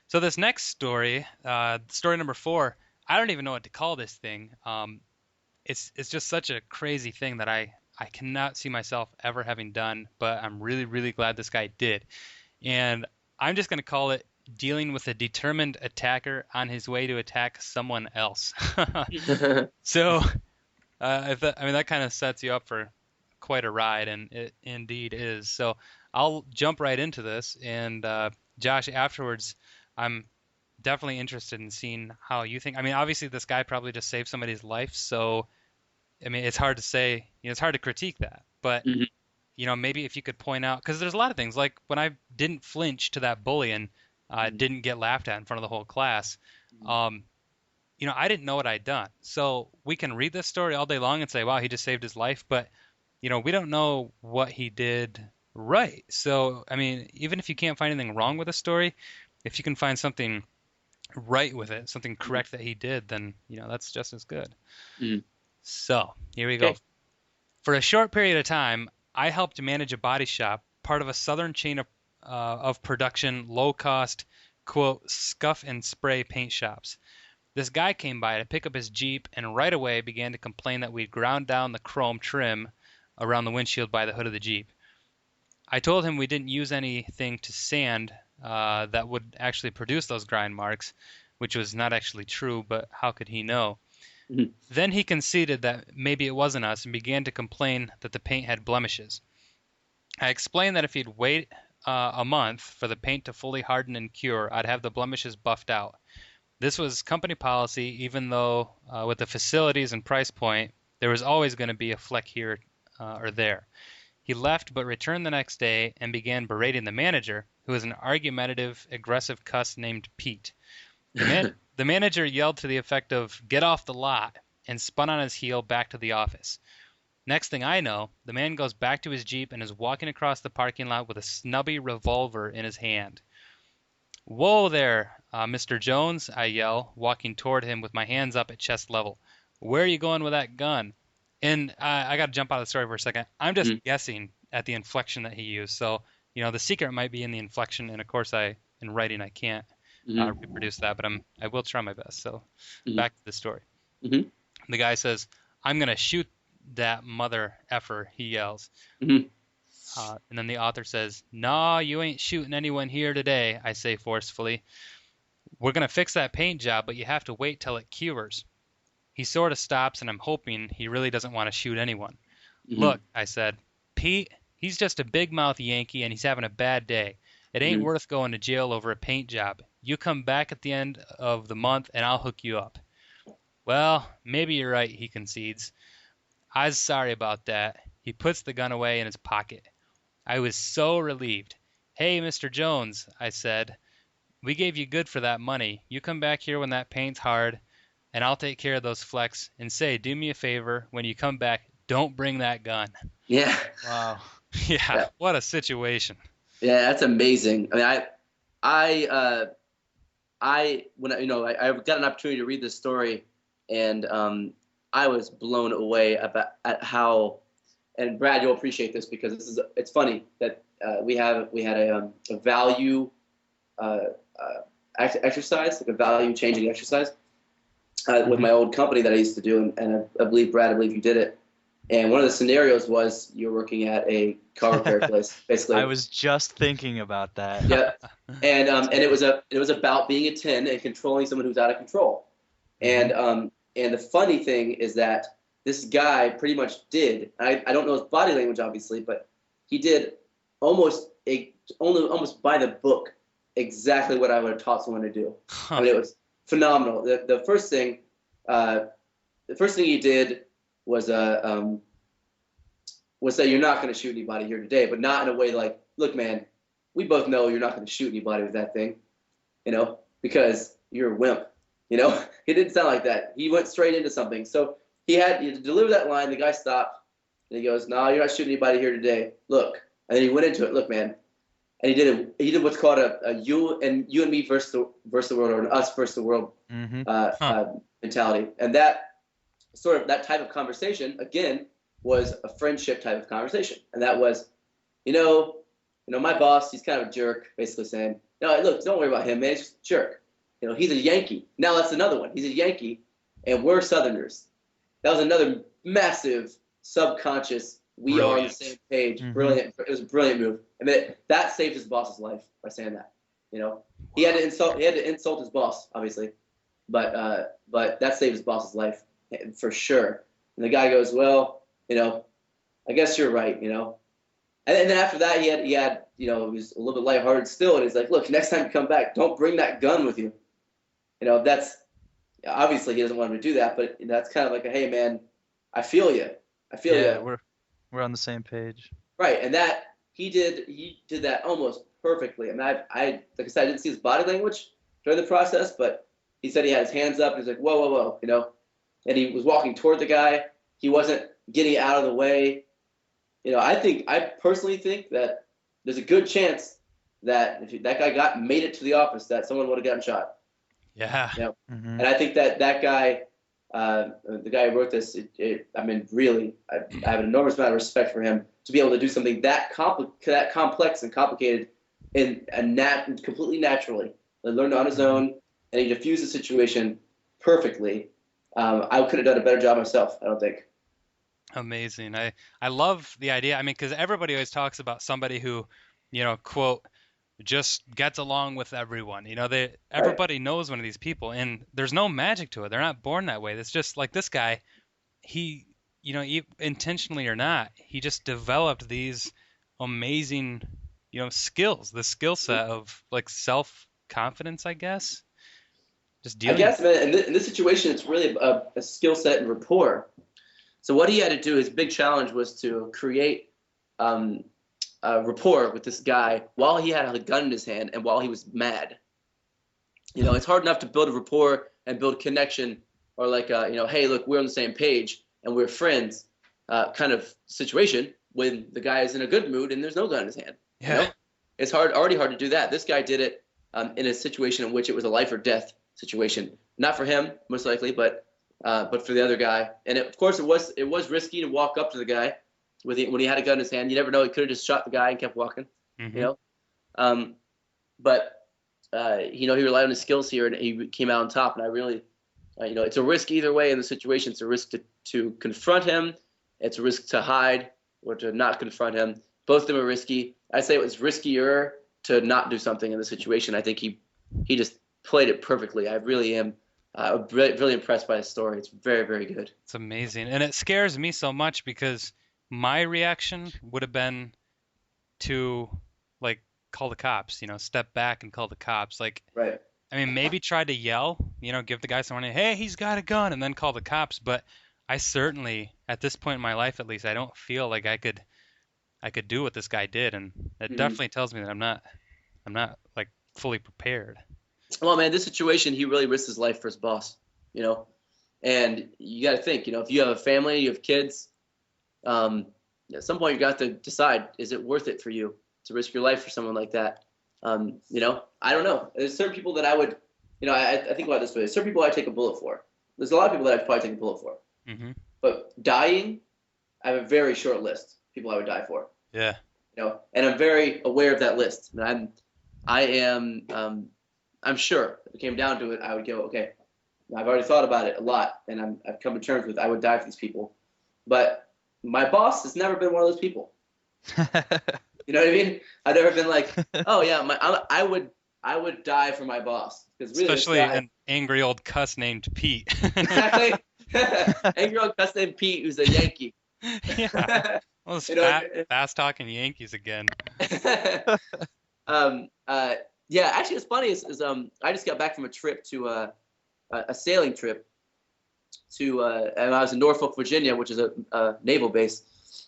So this next story, story number 4, I don't even know what to call this thing. It's just such a crazy thing that I cannot see myself ever having done, but I'm really, really glad this guy did. And I'm just going to call it dealing with a determined attacker on his way to attack someone else. So, I mean, that kind of sets you up for quite a ride, and it indeed is. So, I'll jump right into this. And Josh, afterwards, I'm definitely interested in seeing how you think. I mean, obviously, this guy probably just saved somebody's life. So, I mean, it's hard to say, it's hard to critique that. But Mhm. maybe if you could point out, because there's a lot of things like when I didn't flinch to that bully and didn't get laughed at in front of the whole class, um, I didn't know what I'd done. So we can read this story all day long and say, wow, he just saved his life, but we don't know what he did right. So, I mean, even if you can't find anything wrong with a story, if you can find something right with it, something Mhm. correct that he did, then, that's just as good. Mhm. So, here we go. Okay. For a short period of time, I helped manage a body shop, part of a southern chain of production, low cost, quote, scuff and spray paint shops. This guy came by to pick up his Jeep and right away began to complain that we'd ground down the chrome trim around the windshield by the hood of the Jeep. I told him we didn't use anything to sand that would actually produce those grind marks, which was not actually true, but how could he know? Mhm. Then he conceded that maybe it wasn't us and began to complain that the paint had blemishes. I explained that if he'd wait a month for the paint to fully harden and cure, I'd have the blemishes buffed out. This was company policy, even though with the facilities and price point, there was always going to be a fleck here or there. He left but returned the next day and began berating the manager, who was an argumentative, aggressive cuss named Pete. The manager yelled to the effect of, "Get off the lot," and spun on his heel back to the office. Next thing I know, the man goes back to his Jeep and is walking across the parking lot with a snubby revolver in his hand. "Whoa there, Mr. Jones," I yell, walking toward him with my hands up at chest level. "Where are you going with that gun?" And I got to jump out of the story for a second. I'm just Mhm. guessing at the inflection that he used. So, the secret might be in the inflection, and of course, in writing, I can't Mhm. reproduce that, but I will try my best. So, Mhm. back to the story. Mhm. The guy says, "I'm gonna shoot that mother effer," he yells. Mhm. And then the author says, "Nah, you ain't shooting anyone here today," I say forcefully. "We're gonna fix that paint job, but you have to wait till it cures." He sort of stops, and I'm hoping he really doesn't want to shoot anyone. Mhm. "Look," I said, "Pete, he's just a big mouth Yankee and he's having a bad day. It ain't Mhm. worth going to jail over a paint job. You come back at the end of the month and I'll hook you up." "Well, maybe you're right," he concedes. "I's sorry about that." He puts the gun away in his pocket. I was so relieved. "Hey, Mr. Jones," I said, "we gave you good for that money. You come back here when that paint's hard, and I'll take care of those flecks. And say, do me a favor, when you come back, don't bring that gun." Yeah. Wow. Yeah, Yeah. what a situation. Yeah. That's amazing. I mean, I, when I got an opportunity to read this story, and I was blown away about at how. And Brad, you'll appreciate this because it's funny that we had a value uh, uh, exercise, like a value changing exercise with Hmm. my old company that I used to do, and I believe Brad, I believe you did it. And one of the scenarios was you're working at a car repair place, I basically. was just thinking about that. Yeah, That's and funny. it was about being a 10 and controlling someone who's out of control. Hmm. And the funny thing is that this guy pretty much did. I don't know his body language, obviously, but he did almost almost by the book exactly what I would have taught someone to do. I Huh. mean, it was phenomenal. Uh, the first thing he did was was say you're not going to shoot anybody here today, but not in a way like, look, man, we both know you're not going to shoot anybody with that thing, because you're a wimp. He didn't sound like that. He went straight into something. So he had to deliver that line. The guy stopped and he goes, "No, you're not shooting anybody here today. Look." And then he went into it. "Look, man." And he did what's called a you and me versus the world, or an us versus the world Hmm. Huh. mentality. And that type of conversation again was a friendship type of conversation. And that was, you know, my boss, he's kind of a jerk, basically saying, No, look, don't worry about him, man. He's just a jerk. He's a Yankee. Now that's another one. He's a Yankee, and we're Southerners. That was another massive subconscious. We are on the same page. Mhm. Brilliant. It was a brilliant move. I mean, that saved his boss's life by saying that. He had to insult his boss, obviously, but that saved his boss's life for sure. And the guy goes, well, I guess you're right, And then after that, he had, he was a little bit lighthearted still, and he's like, look, next time you come back, don't bring that gun with you. That's obviously he doesn't want him to do that, but that's kind of like hey man, I feel you. Yeah, we're on the same page. Right, and that he did that almost perfectly. I mean, I like I said, I didn't see his body language during the process, but he said he had his hands up. And he's like, whoa, and he was walking toward the guy. He wasn't getting out of the way. I personally think that there's a good chance that if that guy made it to the office, that someone would have gotten shot. Yeah. And I think that guy, the guy who wrote this, I mean, really, I have an enormous amount of respect for him to be able to do something that complex and complicated completely naturally. He learned on his own, and he diffused the situation perfectly. I could have done a better job myself, I don't think. Amazing. I love the idea. I mean, because everybody always talks about somebody who, quote, just gets along with everyone. Everybody knows one of these people, and there's no magic to it. They're not born that way. It's just like this guy. He, intentionally or not, he just developed these amazing, skills. The skill set of like self-confidence, I guess. Just I dealing. guess, man, in this situation, it's really a skill set and rapport. So what he had to do, his big challenge was to create rapport with this guy while he had a gun in his hand and while he was mad. It's hard enough to build a rapport and build connection, or like, hey, look, we're on the same page and we're friends kind of situation when the guy is in a good mood and there's no gun in his hand. Yeah. It's already hard to do that. This guy did it in a situation in which it was a life or death situation. Not for him, most likely, but for the other guy. And of course, it was risky to walk up to the guy when he had a gun in his hand. You never know; he could have just shot the guy and kept walking. Mm-hmm. But he relied on his skills here, and he came out on top. And I really, it's a risk either way in the situation. It's a risk to confront him. It's a risk to hide or to not confront him. Both of them are risky. I say it was riskier to not do something in the situation. I think he just played it perfectly. I really am really impressed by his story. It's very, very good. It's amazing. And it scares me so much because my reaction would have been to like call the cops, step back and call the cops. Like, Right. I mean, maybe try to yell, give the guy some warning, hey, he's got a gun, and then call the cops. But I certainly, at this point in my life at least, I don't feel like I could do what this guy did. And it definitely tells me that I'm not like fully prepared. Well, man, this situation, he really risked his life for his boss, and you got to think, if you have a family, you have kids, at some point you got to decide, is it worth it for you to risk your life for someone like that? I don't know. There's certain people that I would, I think about it this way. There's certain people I'd take a bullet for. There's a lot of people that I'd probably take a bullet for. Mm-hmm. But dying, I have a very short list of people I would die for. Yeah. And I'm very aware of that list. And I'm sure if it came down to it, I would go, okay, I've already thought about it a lot, and I've come to terms with I would die for these people. But my boss has never been one of those people. You know what I mean? I've never been like, oh yeah, I would die for my boss, because really, especially an angry old cuss named Pete. Exactly. Angry old cuss named Pete, who's a Yankee. Yeah. Well, fast talking Yankees again. Yeah, actually, what's funny is I just got back from a trip to a sailing trip and I was in Norfolk, Virginia, which is a naval base.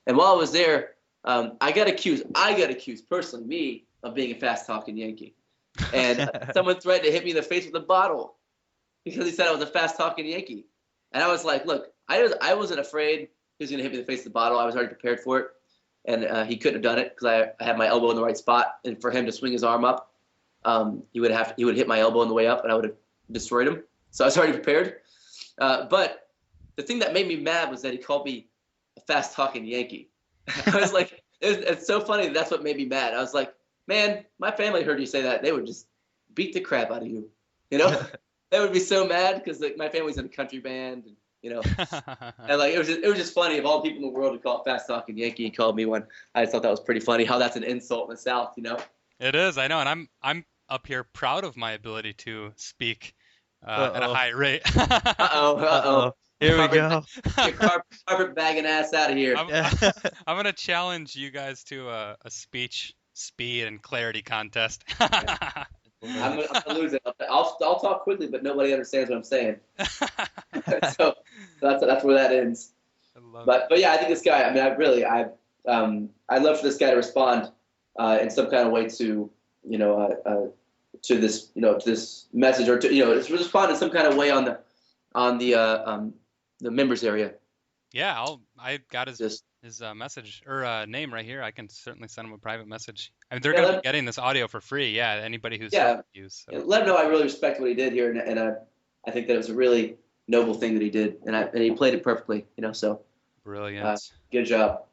And while I was there, I got accused personally, me, of being a fast-talking Yankee. And someone threatened to hit me in the face with a bottle because he said I was a fast-talking Yankee. And I was like, look, I wasn't afraid he was going to hit me in the face with the bottle. I was already prepared for it. And he couldn't have done it because I had my elbow in the right spot. And for him to swing his arm up, he would hit my elbow on the way up, and I would have destroyed him. So I was already prepared. But the thing that made me mad was that he called me a fast-talking Yankee. I was like, it's so funny that's what made me mad. I was like, man, my family heard you say that, they would just beat the crap out of you. You know, they would be so mad because like my family's in a country band, and you know, and like it was just funny. Of all people in the world to call it fast talking Yankee, he called me one. I just thought that was pretty funny. How that's an insult in the South, you know. It is, I know, and I'm up here proud of my ability to speak at a high rate. Uh-oh. Here we go. Get your carpet bagging ass out of here. I'm gonna challenge you guys to a speech speed and clarity contest. I'm gonna lose it. I'll talk quickly, but nobody understands what I'm saying. So that's where that ends. But yeah, I think this guy. I mean, I'd love for this guy to respond in some kind of way to to this message, or to respond in some kind of way on the members area. Yeah, I got his message or name right here. I can certainly send him a private message. I mean, they're going to be getting this audio for free. Yeah, anybody who's used. So. Let him know I really respect what he did here, and I think that it was a really noble thing that he did, and he played it perfectly. So brilliant. Good job.